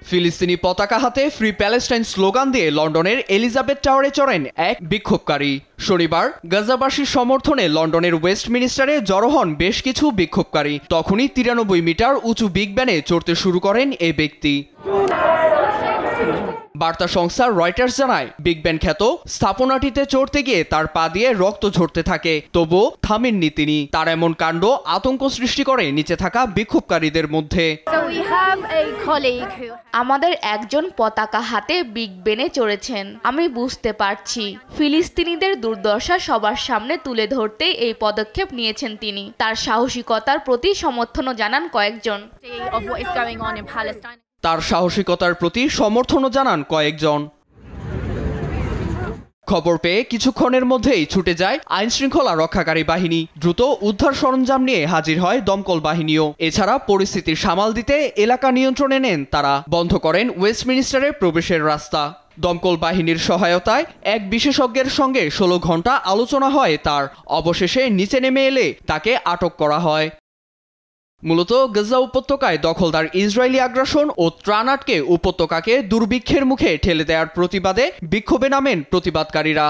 ফিলিস্তিনি পতাকা হাতে ফ্রি প্যালেস্টাইন স্লোগান দিয়ে লন্ডনের এলিজাবেথ টাওয়ারে চড়েন এক বিক্ষোভকারী। শনিবার গাজাবাসীর সমর্থনে লন্ডনের ওয়েস্টমিনিস্টারে জড়ো হন বেশ কিছু বিক্ষোভকারী। তখনই 93 মিটার উঁচু বিগ ব্যানে চড়তে শুরু করেন এই ব্যক্তি। বার্তা সংস্থা রয়টার্স জানায়, বিগ ব্যান খ্যাত স্থাপনাটিতে চড়তে গিয়ে তার পা দিয়ে রক্ত ঝরতে থাকে, তবুও থামেননি তিনি। তার এমন কাণ্ড আতঙ্ক সৃষ্টি করে নিচে থাকা বিক্ষোভকারীদের মধ্যে। আমাদের একজন পতাকা হাতে বিগ বেনে চড়েছেন। আমি বুঝতে পারছি ফিলিস্তিনিদের দুর্দশা সবার সামনে তুলে ধরতে এই পদক্ষেপ নিয়েছেন তিনি। তার সাহসিকতার প্রতি সমর্থনও জানান কয়েকজন। খবর পেয়ে কিছুক্ষণের মধ্যেই ছুটে যায় আইন শৃঙ্খলা রক্ষাকারী বাহিনী। দ্রুত উদ্ধার সরঞ্জাম নিয়ে হাজির হয় দমকল বাহিনীও। এছাড়া পরিস্থিতি সামাল দিতে এলাকা নিয়ন্ত্রণে নেন তারা। বন্ধ করেন ওয়েস্টমিনিস্টারে প্রবেশের রাস্তা। দমকল বাহিনীর সহায়তায় এক বিশেষজ্ঞের সঙ্গে 16 ঘন্টা আলোচনা হয় তার। অবশেষে নিচে নেমে এলে তাকে আটক করা হয়। মূলত গাজা উপত্যকায় দখলদার ইসরায়েলি আগ্রাসন ও ত্রাণ আটকে উপত্যকাকে দুর্ভিক্ষের মুখে ঠেলে দেওয়ার প্রতিবাদে বিক্ষোভে নামেন প্রতিবাদকারীরা।